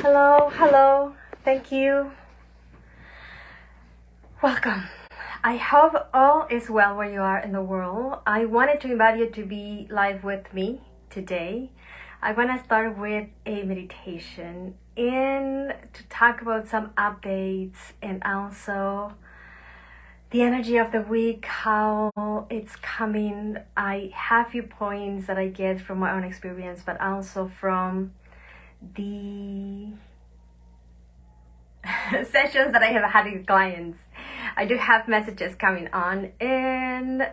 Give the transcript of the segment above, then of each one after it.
Hello, thank you. Welcome. I hope all is well where you are in the world. I wanted to invite you to be live with me today. I want to start with a meditation and to talk about some updates and also the energy of the week, how it's coming. I have a few points that I get from my own experience, but also from the sessions that I have had with clients. I do have messages coming on, and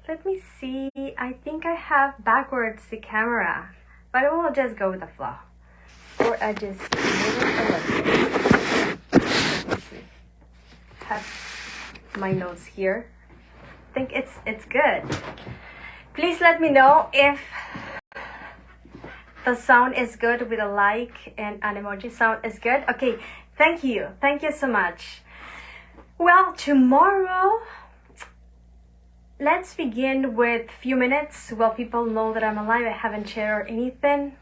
let me see, I think I have backwards the camera, but I will just go with the flow, or I just move it a little. Let me see. Have my notes here. I think it's good. Please let me know if the sound is good with a like and an emoji. Sound is good? Okay, thank you so much. Well, tomorrow, let's begin with a few minutes while people know that I'm alive. I haven't shared anything.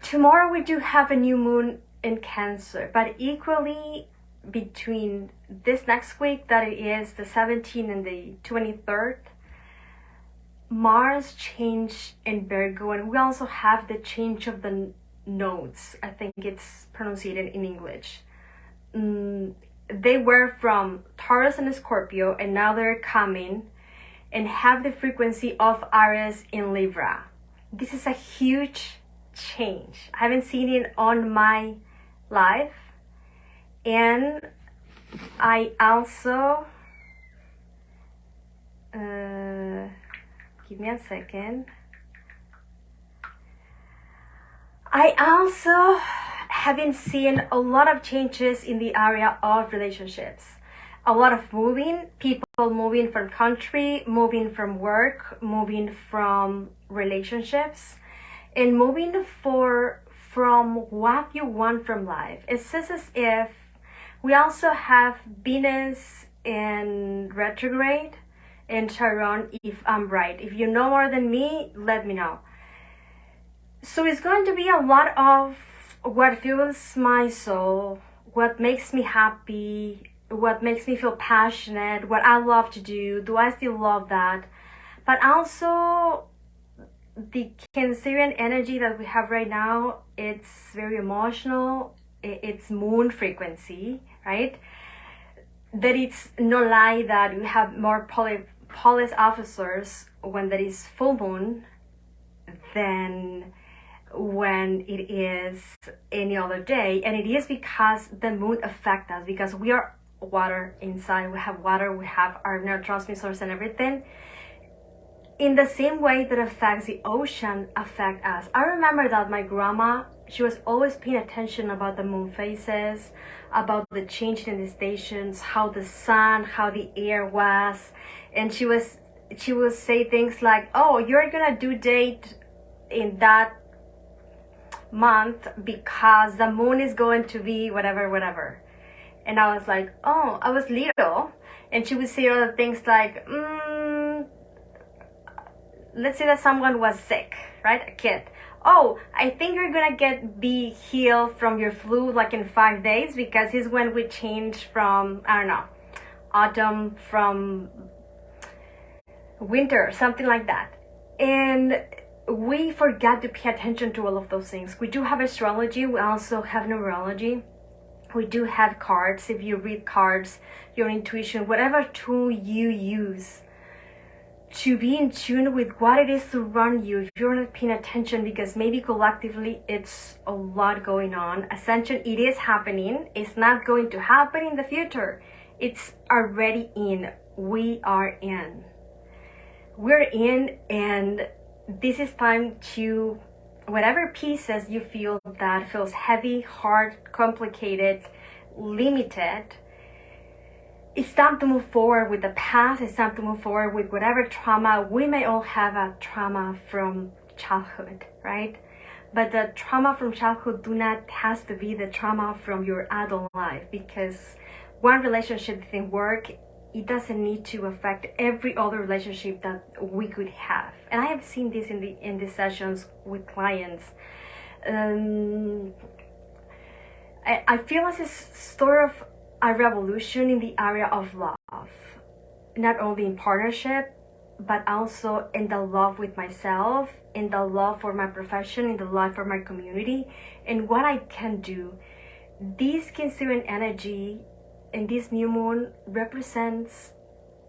Tomorrow we do have a new moon in Cancer, but equally between this next week, that it is the 17th and the 23rd, Mars changed in Virgo, and we also have the change of the nodes. I think it's pronounced in English. They were from Taurus and Scorpio, and now they're coming and have the frequency of Aries in Libra. This is a huge change. I haven't seen it on my life, and I also give me a second. I also haven't seen a lot of changes in the area of relationships. A lot of moving, people moving from country, moving from work, moving from relationships, and moving from what you want from life. It's just as if we also have Venus in retrograde and Chiron, if I'm right. If you know more than me, let me know. So it's going to be a lot of what fuels my soul, what makes me happy, what makes me feel passionate, what I love to do I still love that? But also the Cancerian energy that we have right now, it's very emotional, it's moon frequency, right? That it's no lie that we have more police officers when there is full moon than when it is any other day. And it is because the moon affects us, because we are water inside. We have water, we have our neurotransmitters and everything. In the same way that affects the ocean affect us. I remember that my grandma, she was always paying attention about the moon phases, about the change in the stations, how the sun, how the air was. And she would say things like, oh, you're gonna do date in that month because the moon is going to be whatever. And I was like, oh, I was little. And she would say other things like, let's say that someone was sick, right? A kid. Oh, I think you're gonna be healed from your flu like in 5 days, because it's when we change from, I don't know, autumn from winter, something like that. And we forgot to pay attention to all of those things. We do have astrology, we also have numerology, we do have cards. If you read cards, your intuition, whatever tool you use to be in tune with what it is to run you, if you're not paying attention, because maybe collectively it's a lot going on. Ascension, it is happening. It's not going to happen in the future. It's already in. We are in. We're in, and this is time to, whatever pieces you feel that feels heavy, hard, complicated, limited, it's time to move forward with the past. It's time to move forward with whatever trauma. We may all have a trauma from childhood, right? But the trauma from childhood do not has to be the trauma from your adult life, because one relationship didn't work it doesn't need to affect every other relationship that we could have. And I have seen this in the sessions with clients. I feel as it's sort of a revolution in the area of love, not only in partnership, but also in the love with myself, in the love for my profession, in the love for my community, and what I can do. This Cancer energy and this new moon represents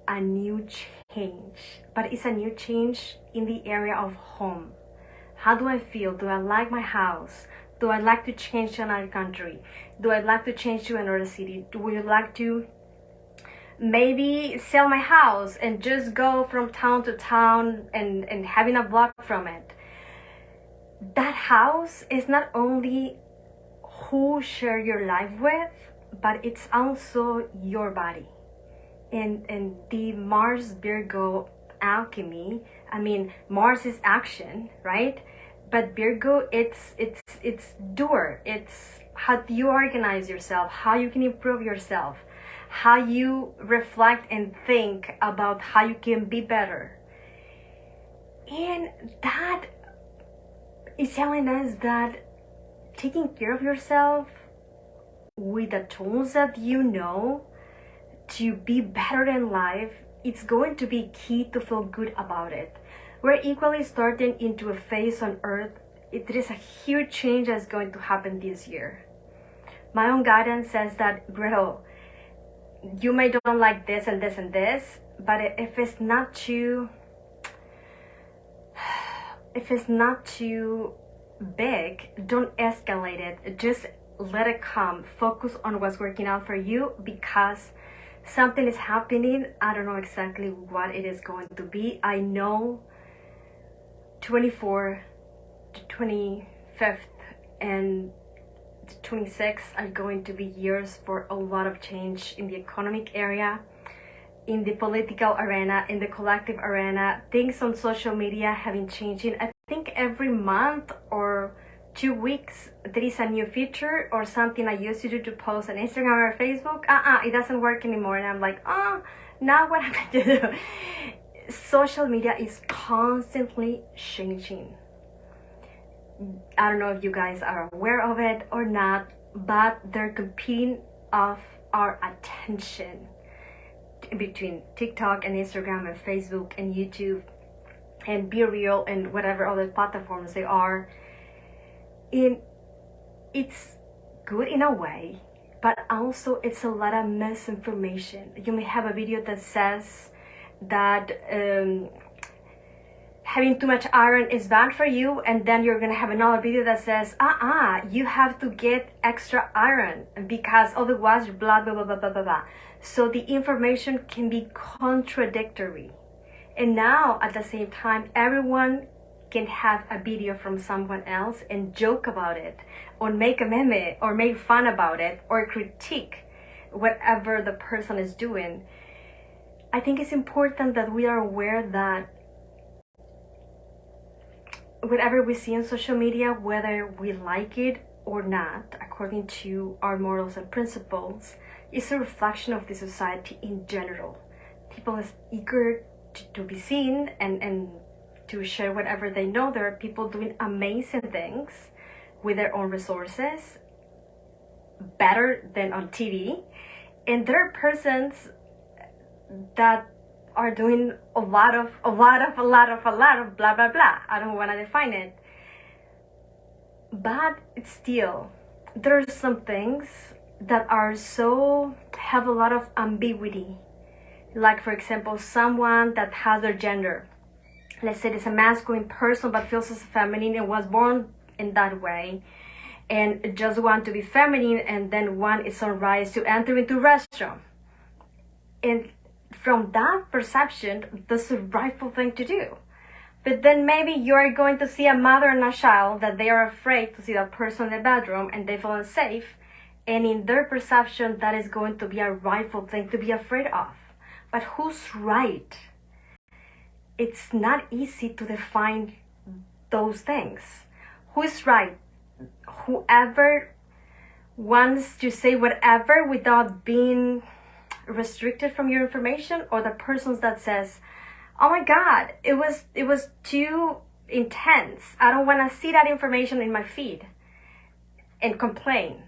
a new change, but it's a new change in the area of home. How do I feel? Do I like my house? Do I like to change to another country? Do I like to change to another city? Do I like to maybe sell my house and just go from town to town and having a vlog from it? That house is not only who share your life with, but it's also your body. And the Mars Virgo alchemy, I mean, Mars is action, right? But Virgo, it's doer. It's how you organize yourself, how you can improve yourself, how you reflect and think about how you can be better. And that is telling us that taking care of yourself with the tools that you know to be better in life, it's going to be key to feel good about it. We're equally starting into a phase on Earth. There is a huge change that's going to happen this year. My own guidance says that, Grethel, you may don't like this and this and this, but if it's not too big, don't escalate it. Just let it come. Focus on what's working out for you, because something is happening. I don't know exactly what it is going to be. I know 24, the 25th, and the 26th are going to be years for a lot of change in the economic area, in the political arena, in the collective arena. Things on social media have been changing. I think every month or 2 weeks there is a new feature or something I used to do to post on Instagram or Facebook. It doesn't work anymore, and I'm like, now what am I to do? Social media is constantly changing. I don't know if you guys are aware of it or not, but they're competing of our attention between TikTok and Instagram and Facebook and YouTube and Be Real and whatever other platforms they are. It's good in a way, but also it's a lot of misinformation. You may have a video that says that having too much iron is bad for you, and then you're gonna have another video that says you have to get extra iron because otherwise blah blah blah blah blah blah. So the information can be contradictory, and now at the same time everyone can have a video from someone else and joke about it, or make a meme, or make fun about it, or critique whatever the person is doing. I think it's important that we are aware that whatever we see on social media, whether we like it or not, according to our morals and principles, is a reflection of the society in general. People are eager to be seen and to share whatever they know. There are people doing amazing things with their own resources, better than on TV, and there are persons that are doing a lot of blah blah blah. I don't want to define it, but still there's some things that are have a lot of ambiguity. Like, for example, someone that has their gender, let's say it's a masculine person but feels as feminine and was born in that way, and just want to be feminine, and then one is on rise to enter into restroom, and from that perception, that's the rightful thing to do. But then maybe you're going to see a mother and a child that they are afraid to see that person in the bedroom and they feel unsafe, and in their perception that is going to be a rightful thing to be afraid of. But who's right? It's not easy to define those things. Who is right? Whoever wants to say whatever without being restricted from your information, or the person that says, oh my God, it was too intense, I don't want to see that information in my feed, and complain.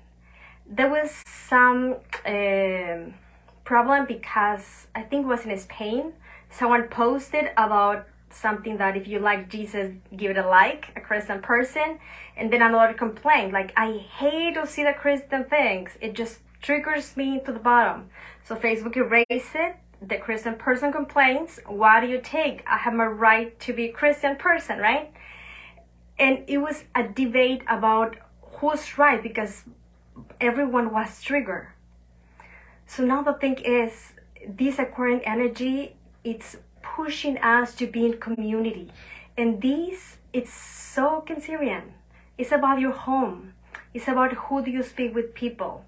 There was some problem because I think it was in Spain. Someone posted about something that if you like Jesus, give it a like, a Christian person, and then another complaint like, I hate to see the Christian things, it just triggers me to the bottom. So Facebook erased it. The Christian person complains, what do you take? I have my right to be a Christian person, right? And it was a debate about who's right, because everyone was triggered. So now the thing is, this Aquarian energy, it's pushing us to be in community. And this, it's so Cancerian. It's about your home. It's about who do you speak with people.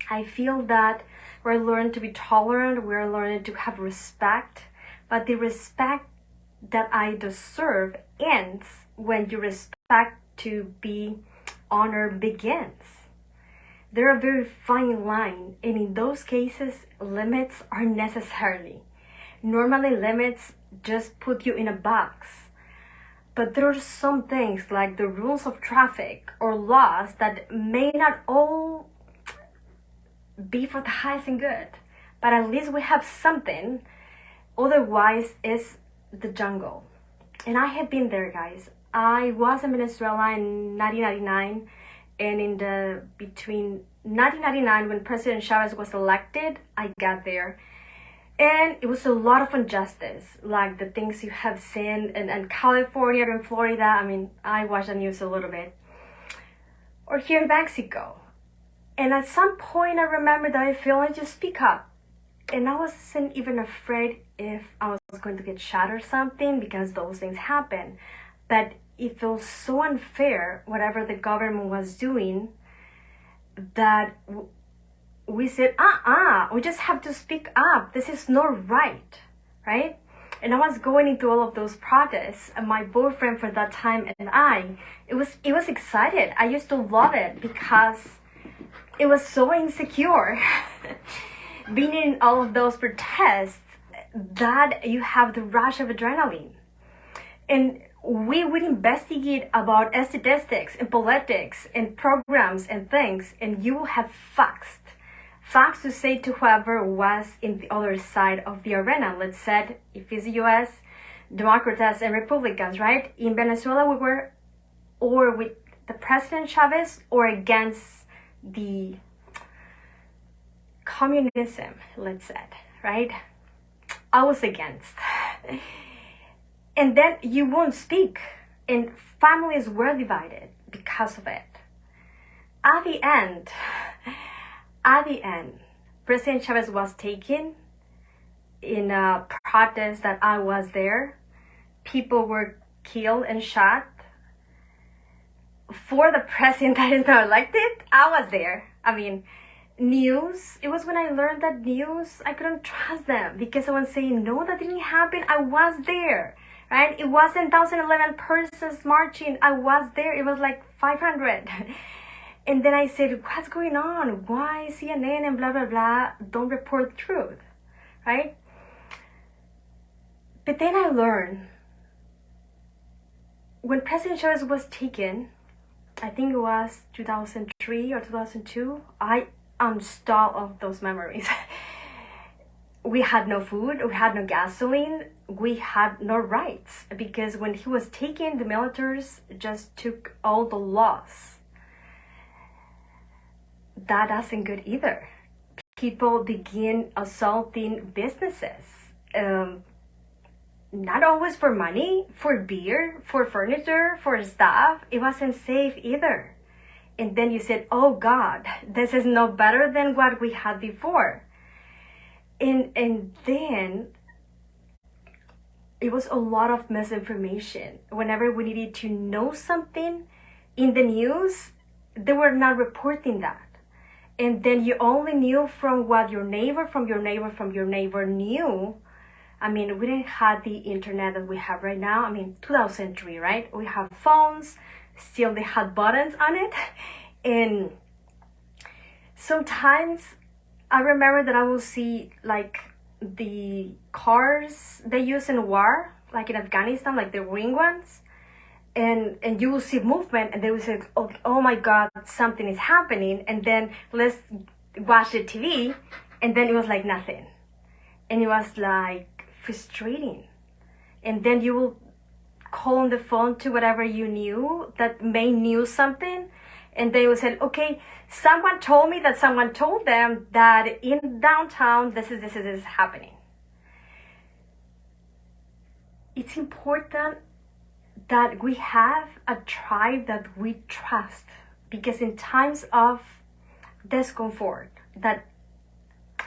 I feel that we're learning to be tolerant, we're learning to have respect, but the respect that I deserve ends when your respect to be honored begins. There are a very fine line, and in those cases, limits are necessary. Normally, limits just put you in a box. But there are some things like the rules of traffic or laws that may not all be for the highest and good, but at least we have something. Otherwise, it's the jungle. And I have been there, guys. I was in Venezuela in 1999, and in the between 1999 when President Chavez was elected, I got there. And it was a lot of injustice, like the things you have seen in California and Florida. I mean, I watched the news a little bit. Or here in Mexico. And at some point, I remember that I feel like just speak up. And I wasn't even afraid if I was going to get shot or something, because those things happen. But it feels so unfair, whatever the government was doing, that we said, we just have to speak up. This is not right, right? And I was going into all of those protests, and my boyfriend for that time and it was excited. I used to love it because it was so insecure. Being in all of those protests, that you have the rush of adrenaline. And we would investigate about statistics and politics and programs and things, and you will have facts to say to whoever was in the other side of the arena. Let's say if it's the US, Democrats and Republicans, right? In Venezuela, we were or with the President Chavez or against the communism, let's say, right? I was against. And then you won't speak, and families were divided because of it. At the end, President Chavez was taken in a protest that I was there. People were killed and shot. For the president that is not elected, I was there. I mean, news, it was when I learned that news, I couldn't trust them because someone saying, no, that didn't happen. I was there, right? It wasn't 1,011 persons marching. I was there. It was like 500. And then I said, what's going on? Why CNN and blah, blah, blah don't report truth, right? But then I learned, when President Chavez was taken, I think it was 2003 or 2002, I uninstalled all of those memories. We had no food, we had no gasoline, we had no rights, because when he was taken, the militaries just took all the laws. That isn't good either. People begin assaulting businesses. Not always for money, for beer, for furniture, for stuff. It wasn't safe either. And then you said, oh God, this is no better than what we had before. And then it was a lot of misinformation. Whenever we needed to know something in the news, they were not reporting that. And then you only knew from what your neighbor knew. I mean, we didn't have the internet that we have right now. I mean, 2003, right? We have phones, still they had buttons on it. And sometimes I remember that I will see like the cars they use in war, like in Afghanistan, like the ring ones, and you will see movement, and they will say, oh my God, something is happening, and then let's watch the TV, and then it was like nothing, and it was like frustrating, and then you will call on the phone to whatever you knew that may knew something, and they will say, okay, someone told me that someone told them that in downtown this is happening. It's important that we have a tribe that we trust, because in times of discomfort, that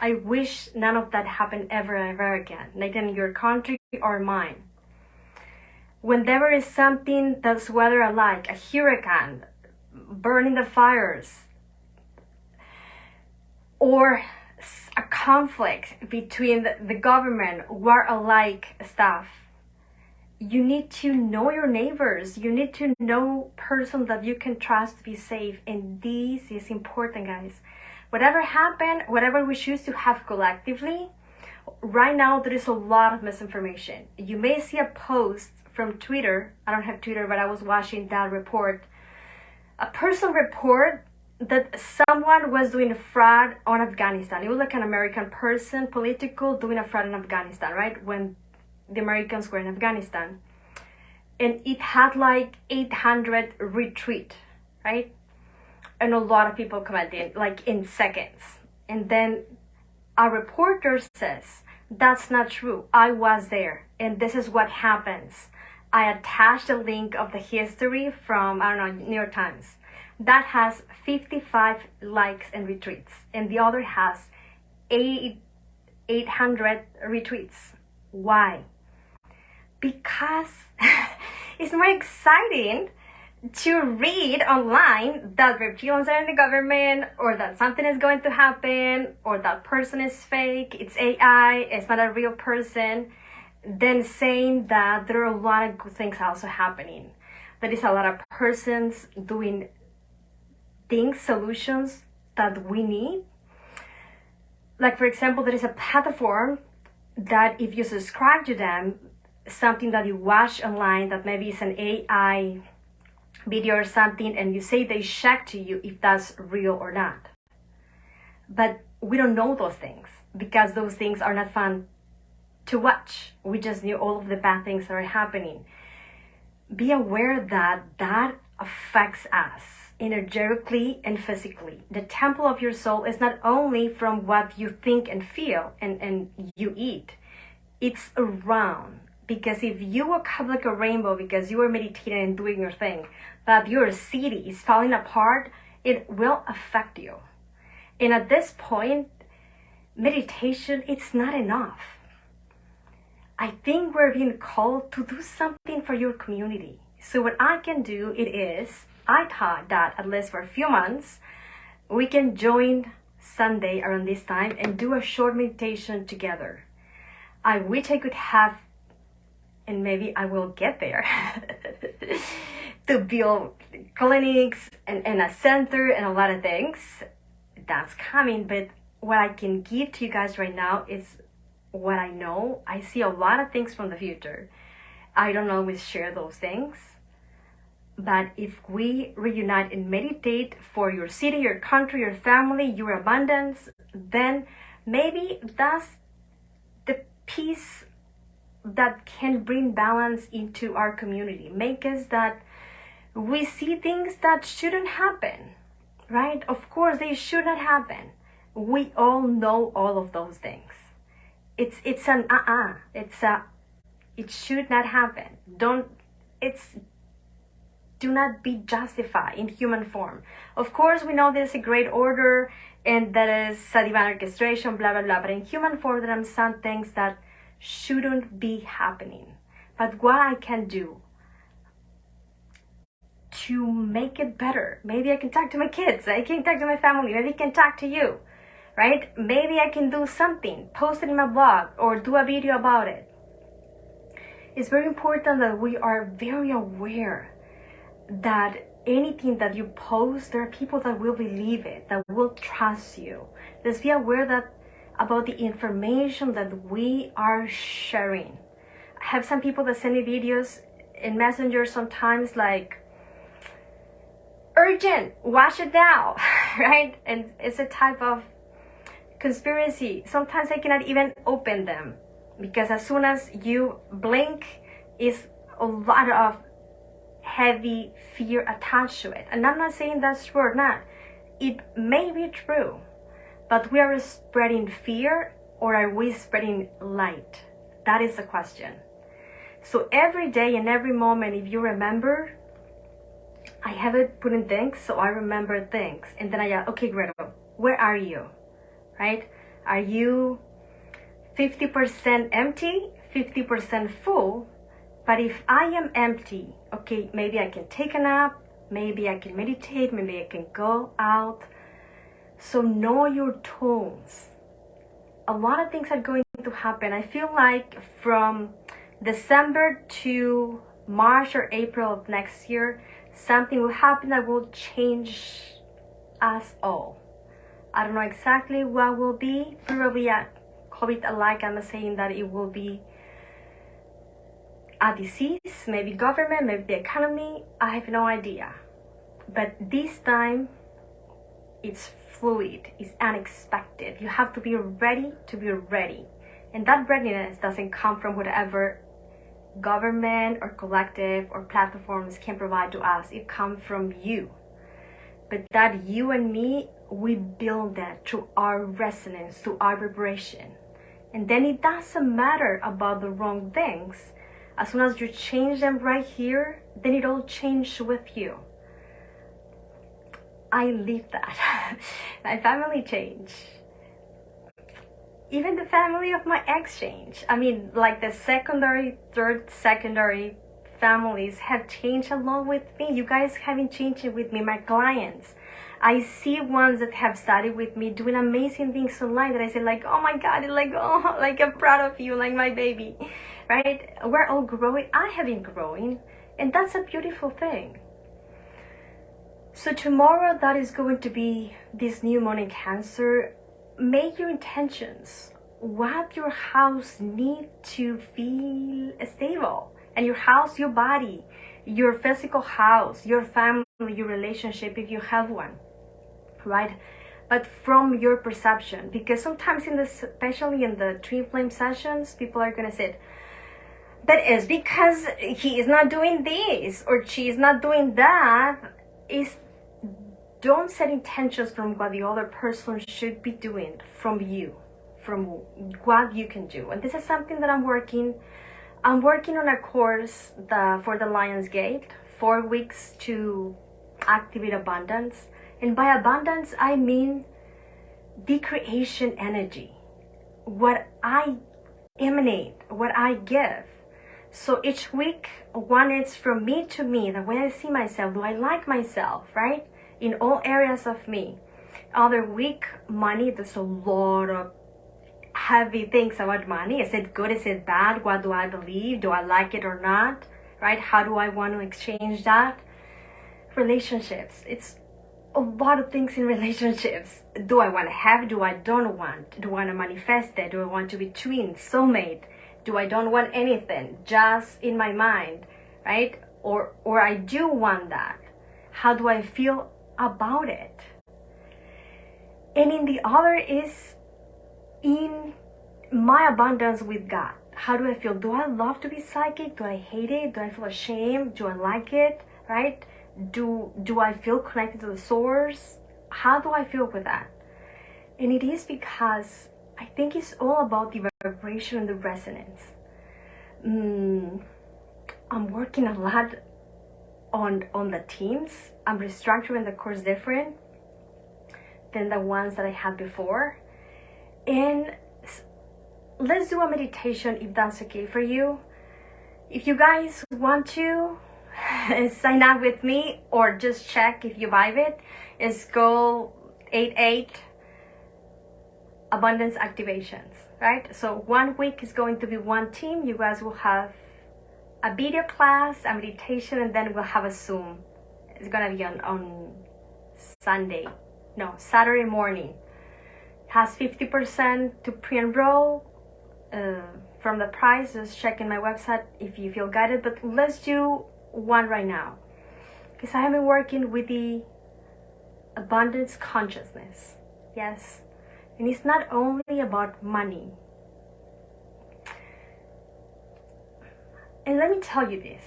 I wish none of that happened ever again, like in your country or mine. When there is something that's weather alike, a hurricane, burning the fires, or a conflict between the government, war-alike stuff, you need to know your neighbors. You need to know person that you can trust to be safe. And this is important, guys. Whatever happened, whatever we choose to have collectively, right now there is a lot of misinformation. You may see a post from Twitter. I don't have Twitter, but I was watching that report. A person report that someone was doing a fraud on Afghanistan. It was like an American person, political, doing a fraud in Afghanistan, right? When the Americans were in Afghanistan. And it had like 800 retweet, right? And a lot of people commented, like in seconds. And then a reporter says, that's not true. I was there. And this is what happens. I attached a link of the history from, I don't know, New York Times. That has 55 likes and retweets. And the other has 800 retweets. Why? Because it's more exciting to read online that reptilians are in the government, or that something is going to happen, or that person is fake, it's AI, it's not a real person, than saying that there are a lot of good things also happening. There is a lot of persons doing things, solutions that we need. Like, for example, there is a platform that if you subscribe to them, something that you watch online that maybe is an AI video or something, and you say they check to you if that's real or not. But we don't know those things because those things are not fun to watch. We just knew all of the bad things that are happening. Be aware that that affects us energetically and physically. The temple of your soul is not only from what you think and feel and you eat. It's around. Because if you woke up like a rainbow because you were meditating and doing your thing, but your city is falling apart, it will affect you. And at this point, meditation, it's not enough. I think we're being called to do something for your community. So what I can do, I thought that at least for a few months, we can join Sunday around this time and do a short meditation together. I wish I could have, and maybe I will get there, to build clinics and a center and a lot of things. That's coming, but what I can give to you guys right now is what I know. I see a lot of things from the future. I don't always share those things. But if we reunite and meditate for your city, your country, your family, your abundance, then maybe that's the piece that can bring balance into our community. Make us that we see things that shouldn't happen, right? Of course, they should not happen. We all know all of those things. It should not happen. Do not be justified in human form. Of course, we know there's a great order and that is a divine orchestration, blah, blah, blah. But in human form, there are some things that shouldn't be happening. But what I can do to make it better, maybe I can talk to my kids, I can talk to my family, maybe I can talk to you, right? Maybe I can do something, post it in my blog or do a video about it. It's very important that we are very aware that anything that you post, there are people that will believe it, that will trust you. Let's be aware that about the information that we are sharing. I have some people that send me videos in Messenger sometimes like, urgent, watch it now, right? And it's a type of conspiracy. Sometimes I cannot even open them because as soon as you blink, is a lot of heavy fear attached to it. And I'm not saying that's true or not. It may be true, but we are spreading fear or are we spreading light? That is the question. So every day and every moment, if you remember, I have it put in things, so I remember things. And then I ask, okay, Grethel, where are you? Right? Are you 50% empty, 50% full? But if I am empty, okay, maybe I can take a nap, maybe I can meditate, maybe I can go out. So know your tones. A lot of things are going to happen. I feel like from December to March or April of next year, something will happen that will change us all. I don't know exactly what will be. Probably a COVID alike. I'm not saying that it will be a disease, maybe government, maybe the economy. I have no idea. But this time, it's fluid, it's unexpected. You have to be ready to be ready. And that readiness doesn't come from whatever government or collective or platforms can provide to us. It comes from you. But that you and me, we build that through our resonance, through our vibration. And then it doesn't matter about the wrong things. As soon as you change them right here, then it all changes with you. I live that. My family changed. Even the family of my ex changed. I mean, like the third secondary families have changed along with me. You guys haven't changed it with me, my clients. I see ones that have studied with me doing amazing things online that I say like, oh my God, like, oh, like I'm proud of you, like my baby, right? We're all growing. I have been growing, and that's a beautiful thing. So tomorrow, that is going to be this new moon in Cancer. Make your intentions. What your house need to feel stable. And your house, your body, your physical house, your family, your relationship, if you have one, right? But from your perception, because sometimes especially in the twin flame sessions, people are gonna say, but it's because he is not doing this or she is not doing that. Don't set intentions from what the other person should be doing, from you, from what you can do. And this is something that I'm working on a course for the Lion's Gate, 4 weeks to activate abundance. And by abundance, I mean the creation energy, what I emanate, what I give. So each week, one is from me to me, the way I see myself. Do I like myself, right? In all areas of me. Other week, money, there's a lot of heavy things about money. Is it good? Is it bad? What do I believe? Do I like it or not? Right? How do I want to exchange that? Relationships. It's a lot of things in relationships. Do I want to have? Do I don't want? Do I want to manifest it? Do I want to be twins, soulmate? Do I don't want anything? Just in my mind, right? Or I do want that. How do I feel about it? And in the other is in my abundance with God. How do I feel? Do I love to be psychic? Do I hate it? Do I feel ashamed? Do I like it? Right? Do I feel connected to the source? How do I feel with that? And it is because I think it's all about the vibration and the resonance. I'm working a lot on the teams. I'm restructuring the course different than the ones that I had before. And let's do a meditation if that's okay for you. If you guys want to sign up with me or just check if you vibe it, it's goal 88 abundance activations, right? So 1 week is going to be one team. You guys will have a video class, a meditation, and then we'll have a Zoom It's gonna be on Saturday morning. Has 50% to pre-enroll from the price. Just check in my website if you feel guided, but let's do one right now, because I have been working with the abundance consciousness. Yes, and it's not only about money. And let me tell you this.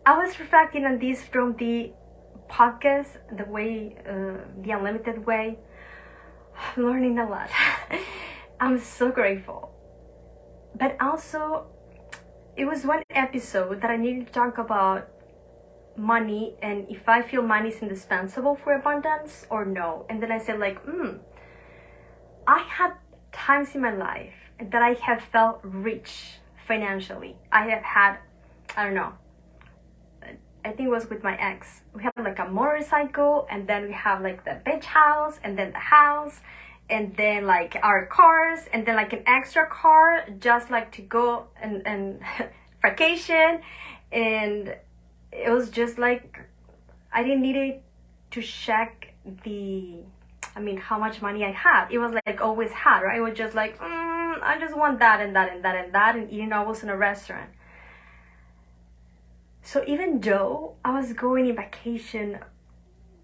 I was reflecting on this from the podcast, the unlimited way. I'm learning a lot. I'm so grateful. But also, it was one episode that I needed to talk about money and if I feel money is indispensable for abundance or no. And then I said I had times in my life that I have felt rich financially. I have had, I don't know, I think it was with my ex. We have like a motorcycle, and then we have like the beach house, and then the house, and then like our cars, and then like an extra car just like to go and vacation. And it was just like I didn't need it to check how much money I had. It was like always had, right? It was just like I just want that and that and that and that, and eating always in a restaurant. So even though I was going on vacation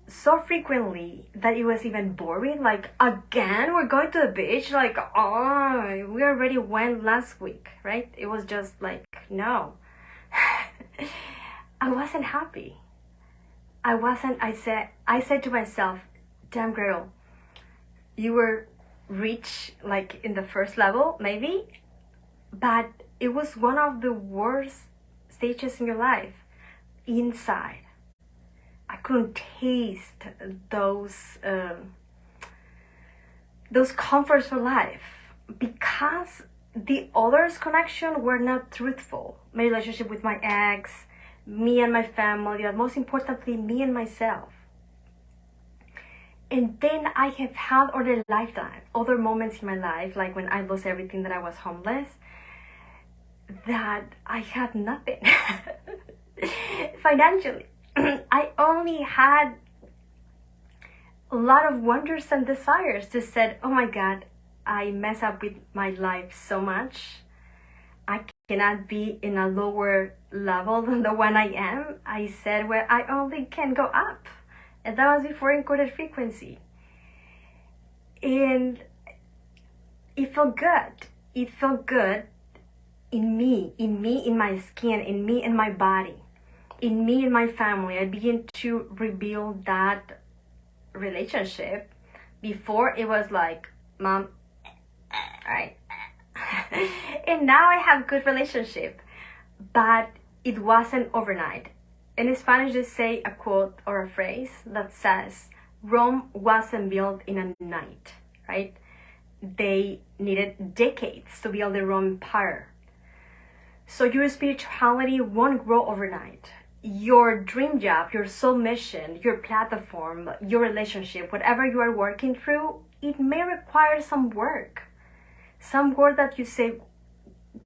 so frequently that it was even boring, like again we're going to the beach, like we already went last week, right? It was just like no. I wasn't happy. I said to myself, damn Gretel, you were rich like in the first level maybe, but it was one of the worst stages in your life. Inside I couldn't taste those comforts for life because the others' connection were not truthful. My relationship with my ex, me and my family, and most importantly me and myself. And then I have had other moments in my life, like when I lost everything, that I was homeless, that I had nothing financially. I only had a lot of wonders and desires. Just said, oh my God, I mess up with my life so much. I cannot be in a lower level than the one I am. I said, well, I only can go up. And that was before encoded frequency. And it felt good. It felt good in me, in my skin, in me, in my body, in me, in my family. I began to rebuild that relationship. Before it was like, Mom, alright. And now I have good relationship, but it wasn't overnight. In Spanish, they say a quote or a phrase that says, Rome wasn't built in a night, right? They needed decades to build the Roman Empire. So your spirituality won't grow overnight. Your dream job, your soul mission, your platform, your relationship, whatever you are working through, it may require some work. Some work that you say,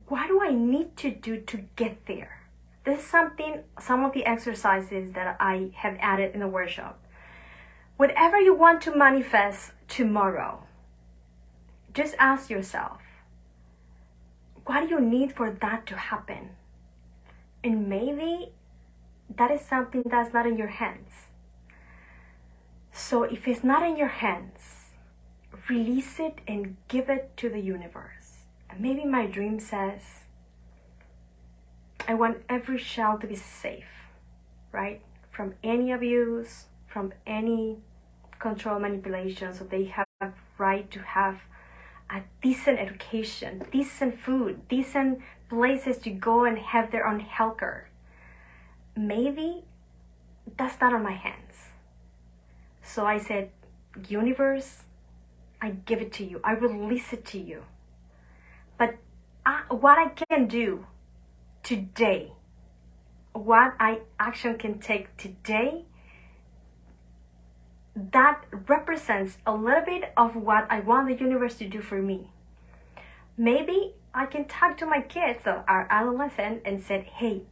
what do I need to do to get there? This is some of the exercises that I have added in the workshop. Whatever you want to manifest tomorrow, just ask yourself, what do you need for that to happen? And maybe that is something that's not in your hands. So if it's not in your hands, release it and give it to the universe. And maybe my dream says, I want every child to be safe, right? From any abuse, from any control manipulation, so they have right to have a decent education, decent food, decent places to go and have their own healthcare. Maybe that's not on my hands. So I said, universe, I give it to you. I release it to you. But what I can do today, what action can take today, that represents a little bit of what I want the universe to do for me. Maybe I can talk to my kids, so our adolescent, and said, hey,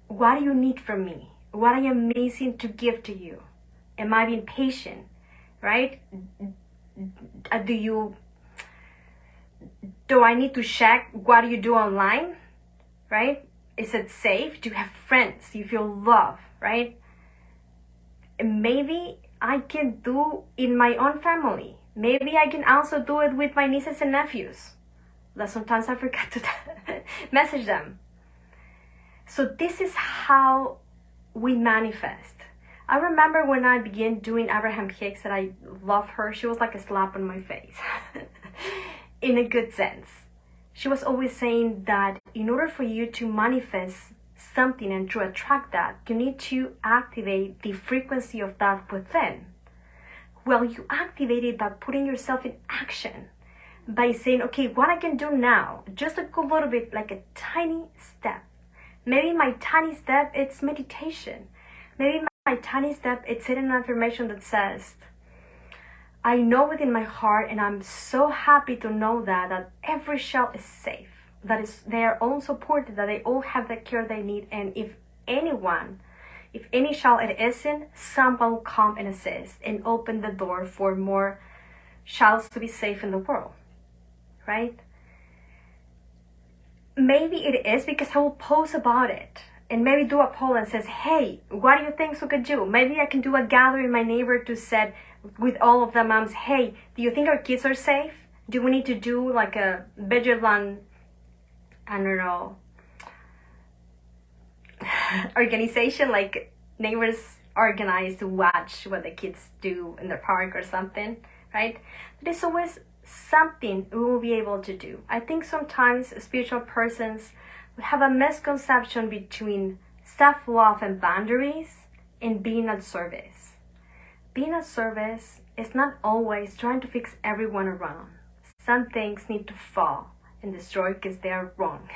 what do you need from me? What I am missing to give to you? Am I being patient, right? Do I need to check what you do online, right? Is it safe? Do you have friends? Do you feel love, right? And maybe I can do in my own family. Maybe I can also do it with my nieces and nephews. That sometimes I forget to message them. So this is how we manifest. I remember when I began doing Abraham Hicks that I love her. She was like a slap on my face in a good sense. She was always saying that in order for you to manifest something and to attract that, you need to activate the frequency of that within. Well, you activated that putting yourself in action by saying, okay, what I can do now, just a little bit, like a tiny step. Maybe my tiny step, it's meditation. Maybe my tiny step, it's setting an affirmation that says, I know within my heart, and I'm so happy to know that every shell is safe, that is, they are all supported, that they all have the care they need, and if any shell it isn't, someone will come and assist and open the door for more shells to be safe in the world, right? Maybe it is because I will post about it and maybe do a poll and says, hey, what do you think we could do? Maybe I can do a gathering in my neighborhood to say with all of the moms, hey, do you think our kids are safe? Do we need to do like a vigilant, I don't know, organization, like neighbors organize to watch what the kids do in the park or something, right? There's always something we will be able to do. I think sometimes spiritual persons have a misconception between self-love and boundaries and being of service. Being of service is not always trying to fix everyone around. Some things need to fall and destroy because they are wrong.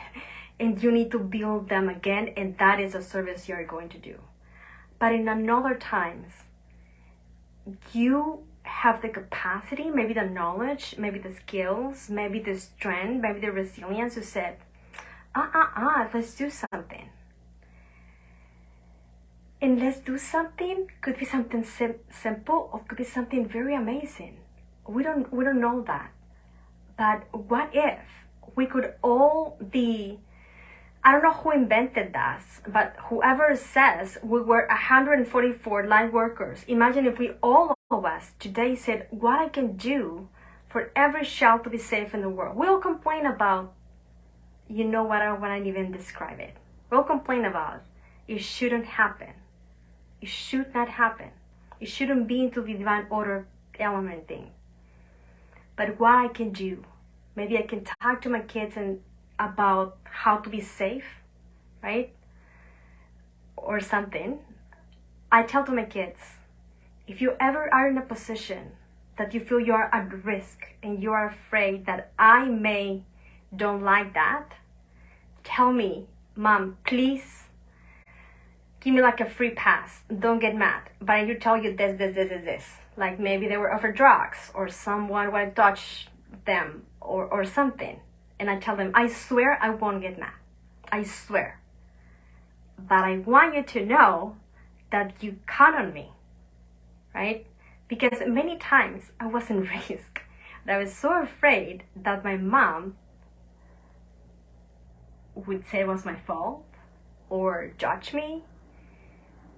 And you need to build them again, and that is a service you are going to do. But in another times, you have the capacity, maybe the knowledge, maybe the skills, maybe the strength, maybe the resilience to say, let's do something. And let's do something could be something simple or could be something very amazing. We don't know that. But what if we could all be, I don't know who invented that, but whoever says we were 144 light workers, imagine if we all of us today said what I can do for every shell to be safe in the world. We'll complain about, you know what, I won't even describe it. We'll complain about it shouldn't happen. It should not happen. It shouldn't be into the divine order element thing. But what I can do, maybe I can talk to my kids about how to be safe, right? Or something. I tell to my kids, if you ever are in a position that you feel you are at risk and you are afraid that I may don't like that, tell me, Mom, please give me like a free pass. Don't get mad. But I do tell you this. Like maybe they were offered drugs or someone would touch them or something. And I tell them, I swear I won't get mad. I swear. But I want you to know that you count on me, right? Because many times I was in risk. And I was so afraid that my mom would say it was my fault or judge me,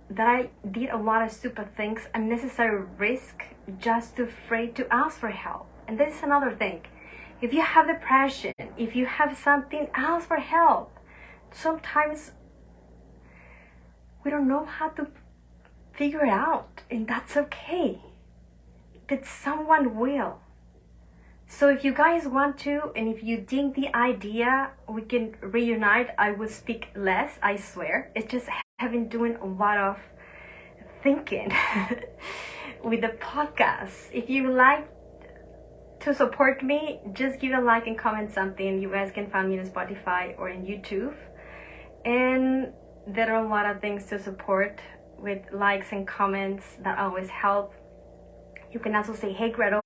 that I did a lot of stupid things, unnecessary risk, just too afraid to ask for help. And this is another thing. If you have depression, if you have something, ask for help. Sometimes we don't know how to figure it out, and that's okay. But someone will. So if you guys want to, and if you think the idea we can reunite, I will speak less, I swear. It's just I've been doing a lot of thinking with the podcast. If you like to support me, just give a like and comment something. You guys can find me on Spotify or in YouTube. And there are a lot of things to support with likes and comments that always help. You can also say, hey Gretel,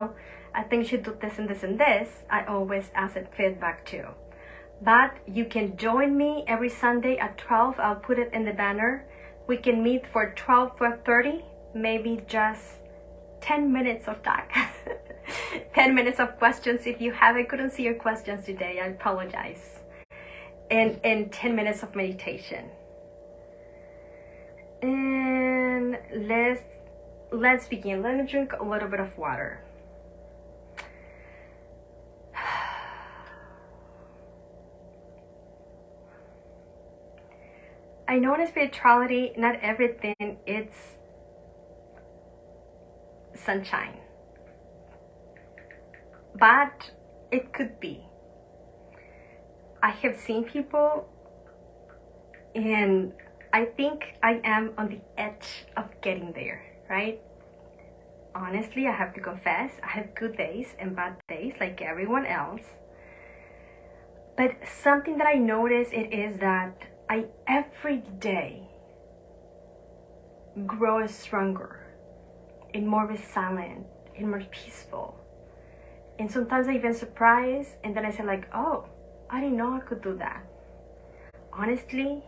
I think you should do this and this and this. I always ask it feedback too. But you can join me every Sunday at 12. I'll put it in the banner we can meet for 12:30, maybe just 10 minutes of talk. 10 minutes of questions. If you have, I couldn't see your questions today, I apologize. And 10 minutes of meditation. And let's begin. Let me drink a little bit of water. I know in spirituality, not everything is sunshine, but it could be. I have seen people, and I think I am on the edge of getting there, right? Honestly, I have to confess, I have good days and bad days like everyone else. But something that I notice it is that I every day grow stronger and more resilient and more peaceful. And sometimes I even surprise, and then I say like, oh, I didn't know I could do that. Honestly,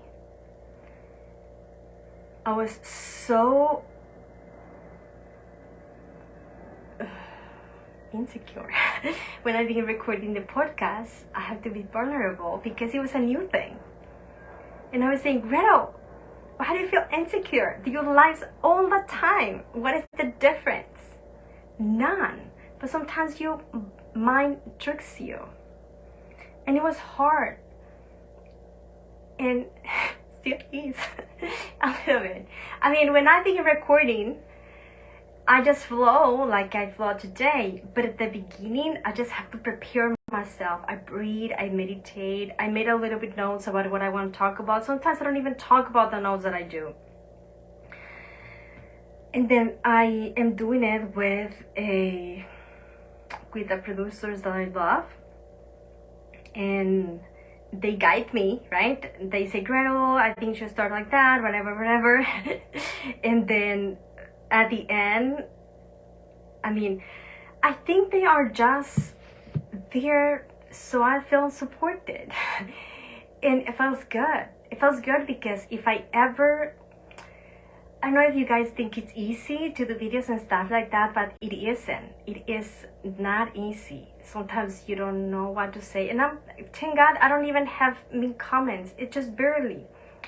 I was so insecure when I began recording the podcast. I have to be vulnerable because it was a new thing. And I was saying, Grethel, why do you feel insecure? Do you lie all the time? What is the difference? None. But sometimes your mind tricks you. And it was hard. And still is a little bit. I mean, when I begin recording, I just flow like I flow today. But at the beginning, I just have to prepare myself. I breathe, I meditate. I made a little bit notes about what I want to talk about. Sometimes I don't even talk about the notes that I do. And then I am doing it with the producers that I love. And they guide me, right? They say, Grethel, I think you should start like that, whatever. And then at the end, I mean, I think they are just there so I feel supported. And it feels good. It feels good because if I don't know if you guys think it's easy to do videos and stuff like that, but it isn't. It is not easy. Sometimes you don't know what to say. And thank God, I don't even have mean comments. It's just barely.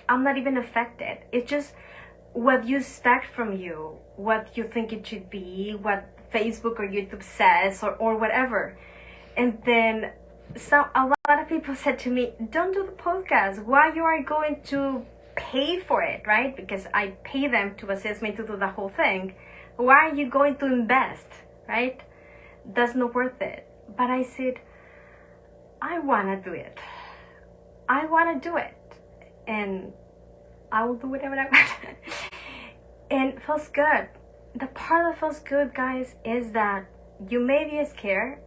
I'm not even affected. It's just what you expect from you, what you think it should be, what Facebook or YouTube says, or whatever. And then a lot of people said to me, don't do the podcast. Why you are going to pay for it, right? Because I pay them to assist me to do the whole thing. Why are you going to invest, right? That's not worth it. But I said, I want to do it. I want to do it. And I will do whatever I want. And it feels good. The part that feels good, guys, is that you may be scared,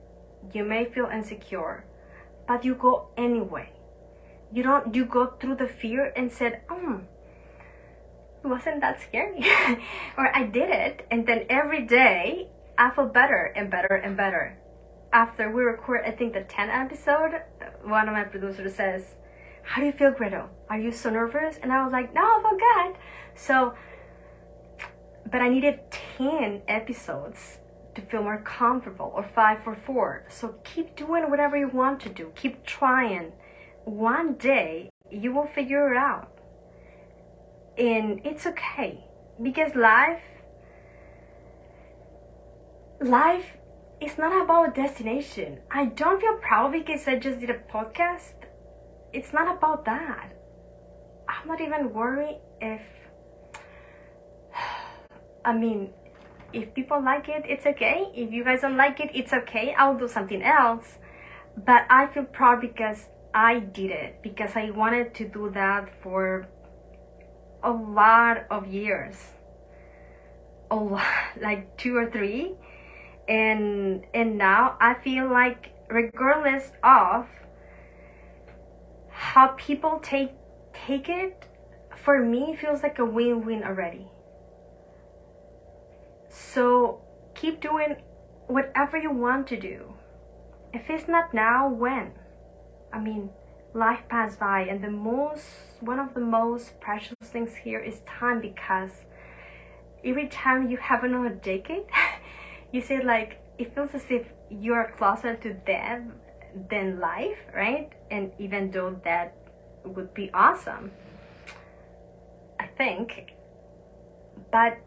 you may feel insecure, but you go anyway. You go through the fear and said, it wasn't that scary. Or I did it. And then every day, I feel better and better and better. After we record, I think the 10th episode, one of my producers says, how do you feel, Grethel? Are you so nervous? And I was like, no, I feel good. So, but I needed 10 episodes to feel more comfortable, or 5 or 4. So keep doing whatever you want to do. Keep trying. One day, you will figure it out. And it's okay. Because life is not about destination. I don't feel proud because I just did a podcast. It's not about that. I'm not even worried if people like it, it's okay. If you guys don't like it, it's okay. I'll do something else. But I feel proud because I did it. Because I wanted to do that for a lot of years. A lot, like 2 or 3. And now I feel like regardless of how people take it, for me it feels like a win-win already. So keep doing whatever you want to do. If it's not now, when? Life passed by, and the most one of the most precious things here is time, because every time you have another decade, you say like, it feels as if you're closer to death than life, right? And even though that would be awesome, I think, but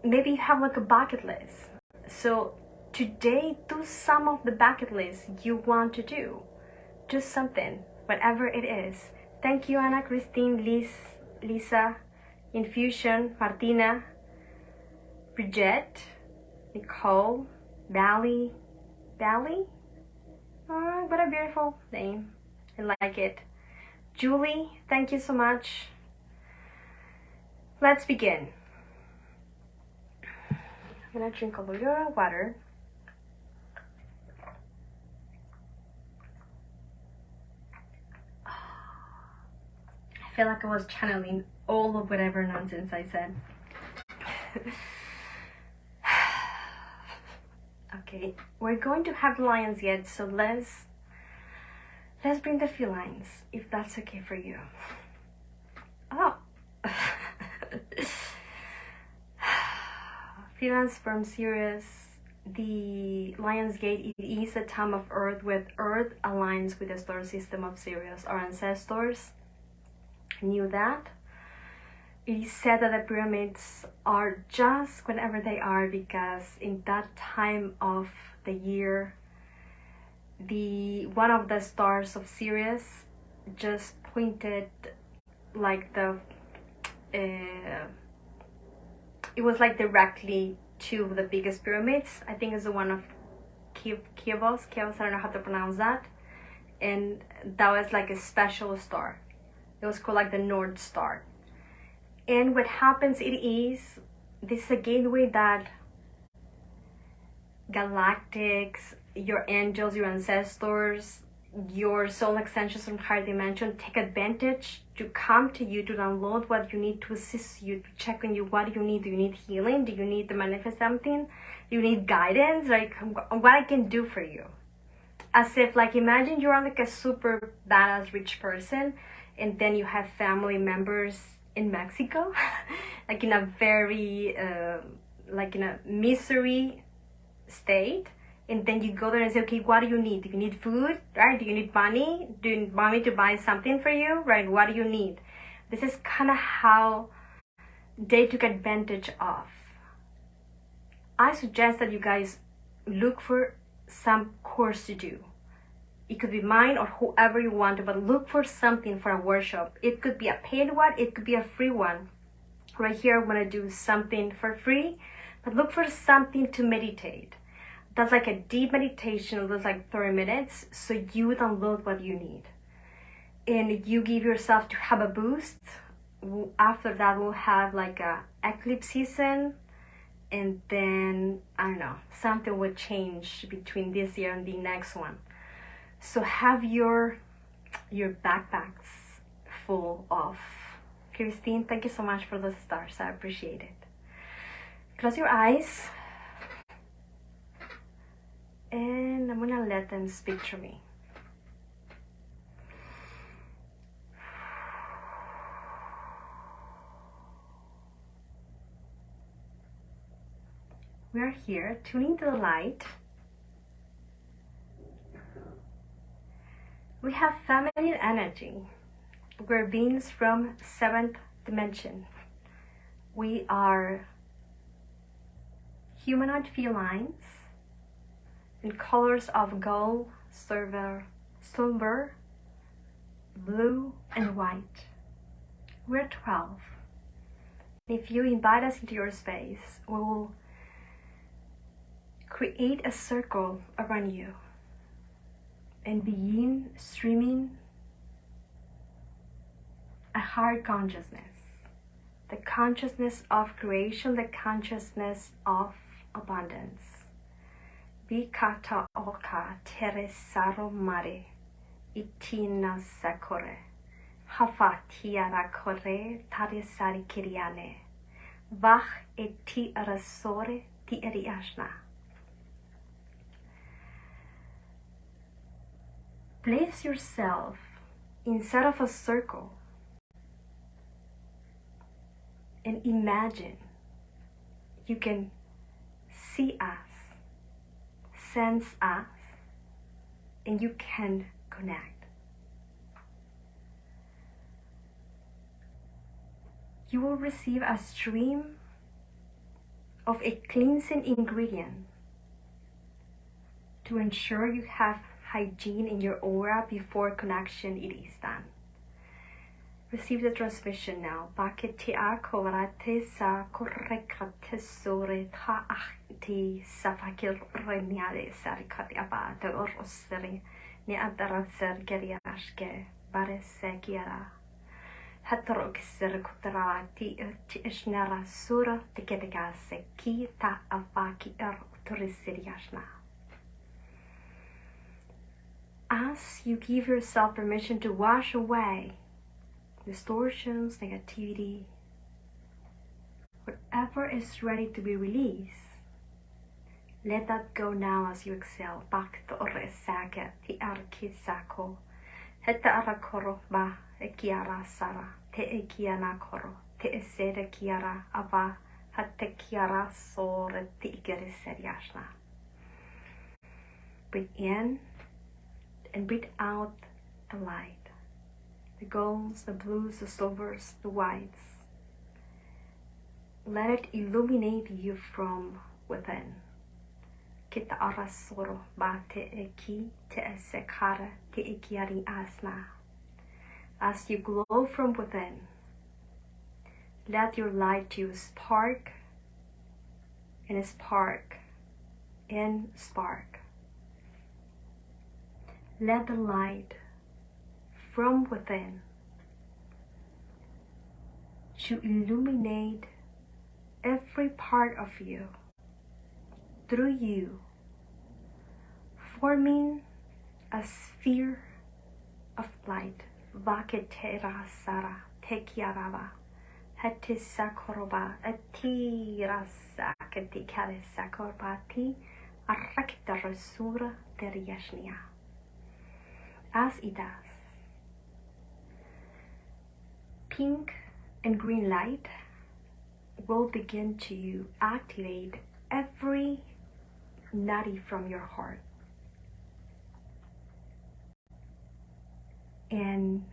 maybe you have like a bucket list. So today, do some of the bucket list you want to do. Do something, whatever it is. Thank you, Anna, Christine, Lisa, Infusion, Martina, Bridget, Nicole, Valley. Oh, what a beautiful name. I like it. Julie, thank you so much. Let's begin. I'm gonna drink a little of water. I feel like I was channeling all of whatever nonsense I said. Okay, we're going to have lions yet, so let's bring the felines, if that's okay for you. Oh. Felines from Sirius, the Lion's Gate, it is a time of Earth with Earth aligns with the star system of Sirius. Our ancestors knew that. It is said that the pyramids are just whenever they are, because in that time of the year, one of the stars of Sirius just pointed like it was like directly to the biggest pyramids. I think it's the one of Cheops, I don't know how to pronounce that. And that was like a special star. It was called like the North Star. And what happens, this is a gateway that Galactics, your angels, your ancestors, your soul extensions from higher dimension take advantage to come to you, to download what you need, to assist you, to check on you. What do you need? Do you need healing? Do you need to manifest something? Do you need guidance? Like, what I can do for you? As if, like, imagine you're like a super badass rich person, and then you have family members in Mexico, like in a very, like in a misery state. And then you go there and say, okay, what do you need? Do you need food, right? Do you need money? Do you want me to buy something for you, right? What do you need? This is kind of how they took advantage of. I suggest that you guys look for some course to do. It could be mine or whoever you want to, but look for something for a workshop. It could be a paid one, it could be a free one. Right here, I'm gonna do something for free, but look for something to meditate. That's like a deep meditation, that's like 30 minutes, so you download what you need. And you give yourself to have a boost. After that, we'll have like a eclipse season, and then, I don't know, something will change between this year and the next one. So have your backpacks full of. Christine, thank you so much for those stars, I appreciate it. Close your eyes. And I'm gonna let them speak to me. We are here tuning to the light. We have feminine energy. We're beings from 7th dimension. We are humanoid felines in colors of gold, silver, blue, and white. We're 12. If you invite us into your space, we will create a circle around you and begin streaming a higher consciousness, the consciousness of creation, the consciousness of abundance. Bikata oka teresaro mare, itina sakore, hafatiara kore taresari kiriane, vach eti arasore ti eriashna. Place yourself inside of a circle and imagine you can see us, sense us, and you can connect. You will receive a stream of a cleansing ingredient to ensure you have hygiene in your aura before connection it is done. Receive the transmission now. Bakit ti ako rate sa korrekate sore ta ahti sa fakir renyade sarikati aba te oroseri ni adara ser geriashke bare sekiara. Hatrok ser kutrati ishnara sura te kedegase ki ta avaki turisiriashna. As you give yourself permission to wash away distortions, negativity, whatever is ready to be released, let that go now as you exhale. Back to oresaka, ti arkisako, heta arakoro ba, ekiara sara, te ekiana koro, te esere kiara ava, hate kiara sore ti igeriseriashna. Breathe in and breathe out the light. The golds, the blues, the silvers, the whites. Let it illuminate you from within. Kita arasoro ba te eki te esekara te ekiari asna. As you glow from within, let your light to spark and spark and spark. Let the light from within to illuminate every part of you, through you, forming a sphere of light. Vaketera sara tekiarava hetisakoroba etirasa ketikare sakorbati arraktarasura teriashnia. As it does, pink and green light will begin to activate every nadi from your heart. And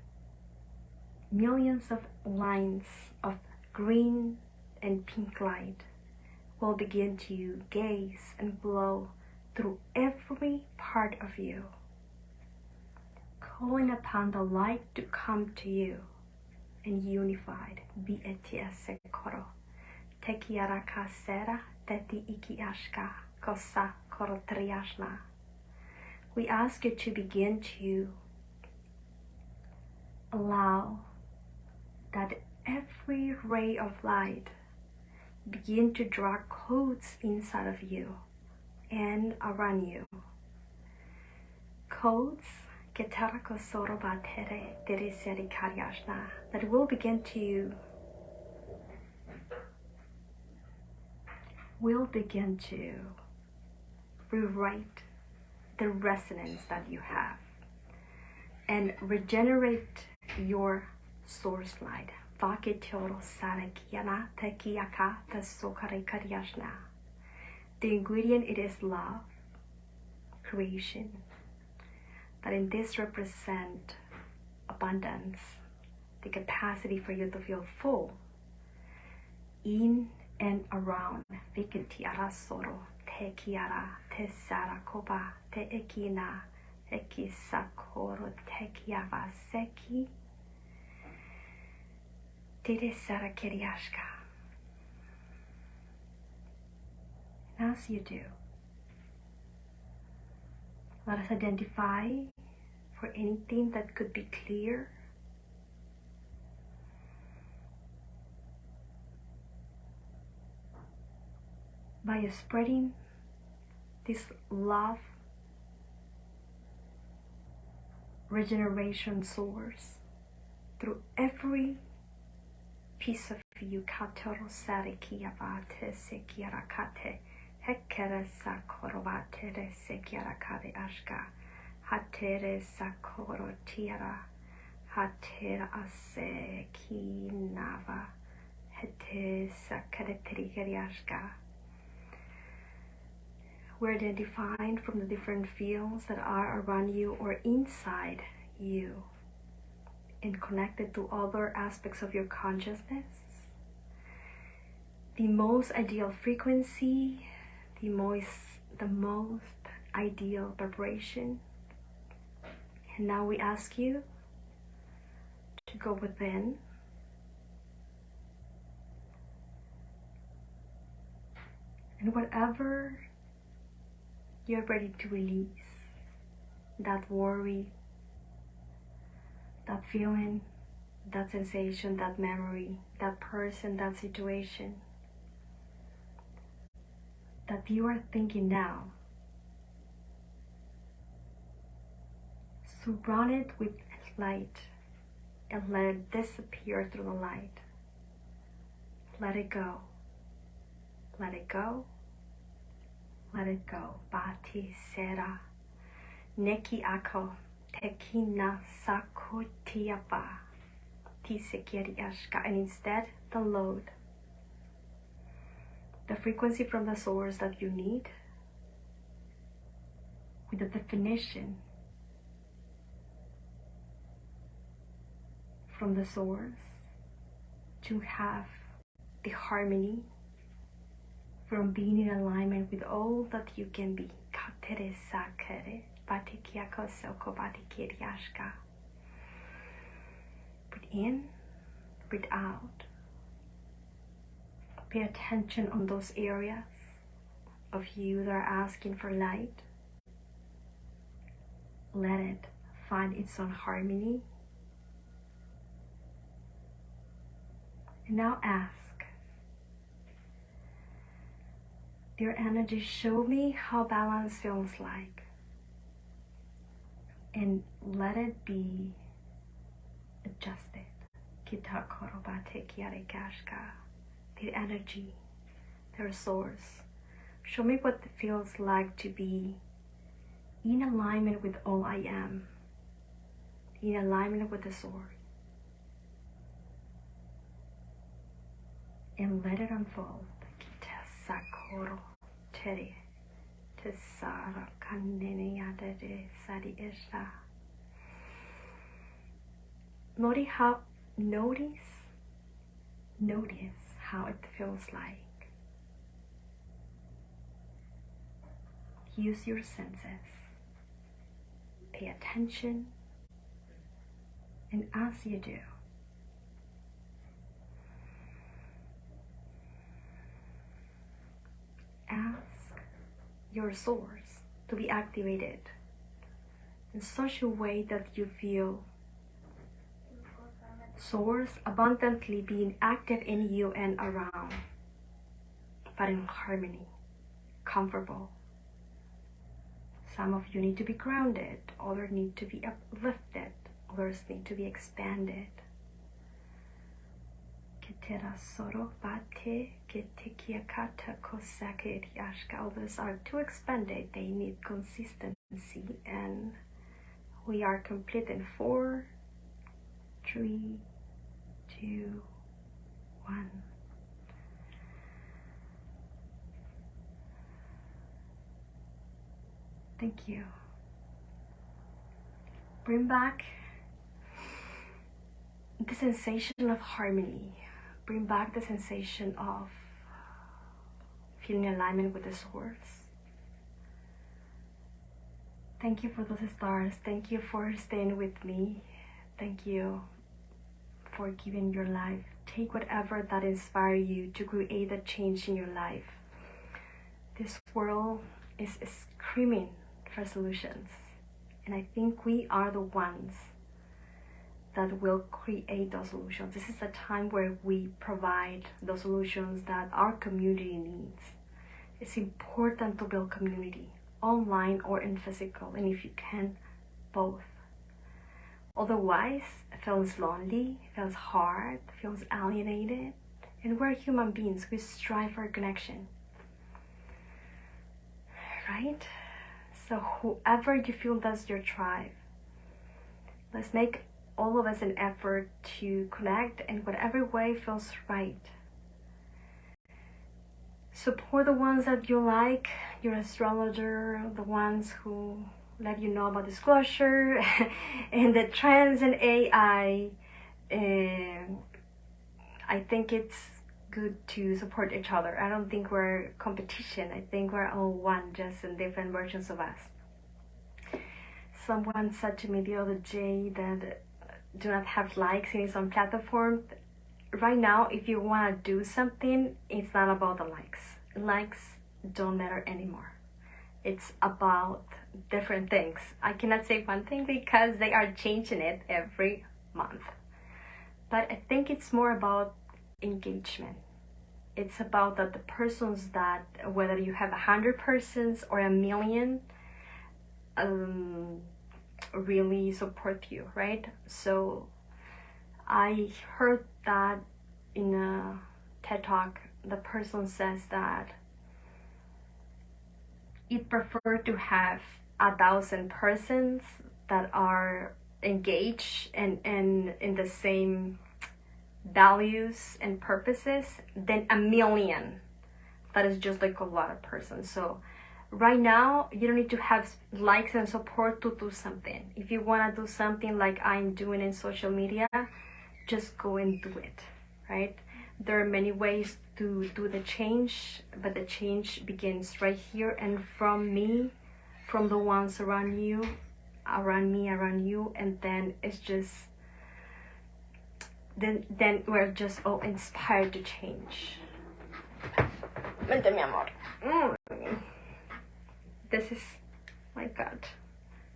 millions of lines of green and pink light will begin to gaze and glow through every part of you, calling upon the light to come to you and unified. Be etiese koro. Tekiara kasera teti ikiashka kosa korotriashna. We ask you to begin to allow that every ray of light begin to draw codes inside of you and around you. Codes that will begin to rewrite the resonance that you have and regenerate your source light. The ingredient, it is love, creation, that in this represent abundance, the capacity for you to feel full in and around. Vikiti arasoro te kiara te sarakoba te ekina ekisakoro te kiava seki te sarakiriashka. As you do, let us identify for anything that could be clear. By spreading this love, regeneration source through every piece of you. Katoro sarikiyavate sekiarakate hekere sakorovate sekiarakade ashka hatere sakoro tiara hatera ase kinava Where they're defined from the different fields that are around you or inside you and connected to other aspects of your consciousness. The most ideal frequency, the most ideal vibration. And now we ask you to go within and whatever you're ready to release, that worry, that feeling, that sensation, that memory, that person, that situation that you are thinking now, surround it with light and let it disappear through the light. Let it go. Let it go. Let it go. Bati sera neki ako tekina sakotiapa tisekeri ashka. And instead download the frequency from the source that you need with the definition from the source to have the harmony from being in alignment with all that you can be. Breathe in, breathe out. Pay attention on those areas of you that are asking for light. Let it find its own harmony. And now ask, dear energy, show me how balance feels like. And let it be adjusted. The energy, their source. Show me what it feels like to be in alignment with all I am, in alignment with the source. And let it unfold. Notice how it feels like. Use your senses. Pay attention. And as you do, ask your source to be activated in such a way that you feel source abundantly being active in you and around, but in harmony, comfortable. Some of you need to be grounded, others need to be uplifted, others need to be expanded. Others are too expanded, they need consistency, and we are complete in 4, 3, 2, 1. Thank you. Bring back the sensation of harmony. Bring back the sensation of feeling alignment with the source. Thank you for those stars. Thank you for staying with me. Thank you for giving your life. Take whatever that inspires you to create a change in your life. This world is screaming for solutions, and I think we are the ones that will create those solutions. This is a time where we provide those solutions that our community needs. It's important to build community, online or in physical, and if you can, both. Otherwise, it feels lonely, it feels hard, it feels alienated, and we're human beings. We strive for connection, right? So whoever you feel that's your tribe, let's make all of us an effort to connect in whatever way feels right support the ones that you like, your astrologer, the ones who let you know about disclosure and the trends in AI. I think it's good to support each other. I don't think we're competition. I think we're all one, just in different versions of us. Someone said to me the other day that do not have likes in some platform. Right now, if you want to do something, it's not about the likes. Likes don't matter anymore. It's about different things. I cannot say one thing because they are changing it every month. But I think it's more about engagement. It's about that the persons that, whether you have 100 persons or 1,000,000, really support you, right? So I heard that in a TED Talk, the person says that he'd prefer to have 1,000 persons that are engaged and in the same values and purposes than 1,000,000 that is just like a lot of persons. So right now, you don't need to have likes and support to do something. If you want to do something like I'm doing in social media, just go and do it, right? There are many ways to do the change, but the change begins right here and from me, from the ones around you, around me, around you, and then it's just, then we're just all inspired to change. Vente, mi amor. This is, my God,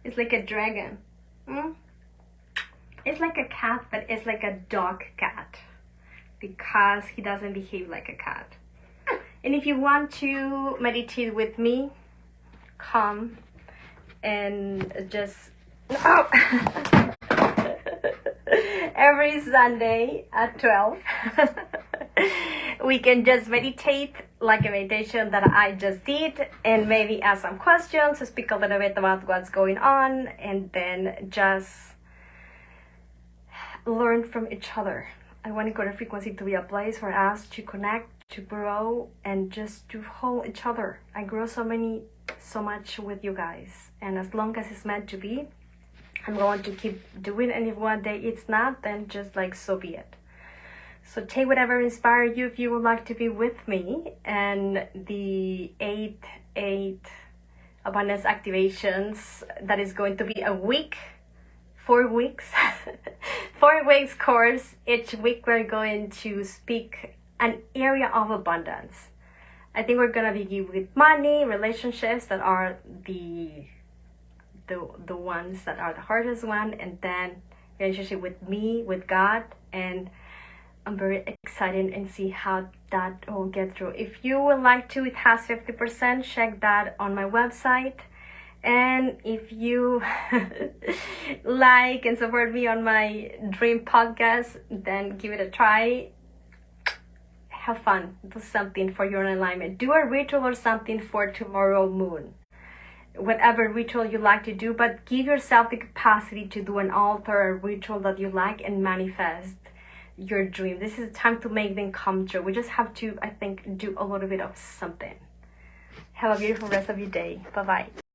it's like a dragon. It's like a cat, but it's like a dog cat because he doesn't behave like a cat. And if you want to meditate with me, come and just every Sunday at 12 we can just meditate like a meditation that I just did, and maybe ask some questions, speak a little bit about what's going on, and then just learn from each other. I want Encoded Frequency to be a place for us to connect, to grow, and just to hold each other. I grow so much with you guys, and as long as it's meant to be, I'm going to keep doing it. And if one day it's not, then just like so be it. So take whatever inspires you if you would like to be with me. And the 8 abundance activations, that is going to be a week, 4 weeks, 4 weeks course. Each week we're going to speak an area of abundance. I think we're gonna begin with money, relationships that are the ones that are the hardest one, and then relationship with me, with God, and I'm very excited and see how that will get through. If you would like to, it has 50%, check that on my website. And if you like and support me on my dream podcast, then give it a try. Have fun, do something for your alignment. Do a ritual or something for tomorrow moon. Whatever ritual you like to do, but give yourself the capacity to do an altar or ritual that you like and manifest your dream. This is time to make them come true. We just have to, I think, do a little bit of something. Have a beautiful rest of your day. Bye-bye.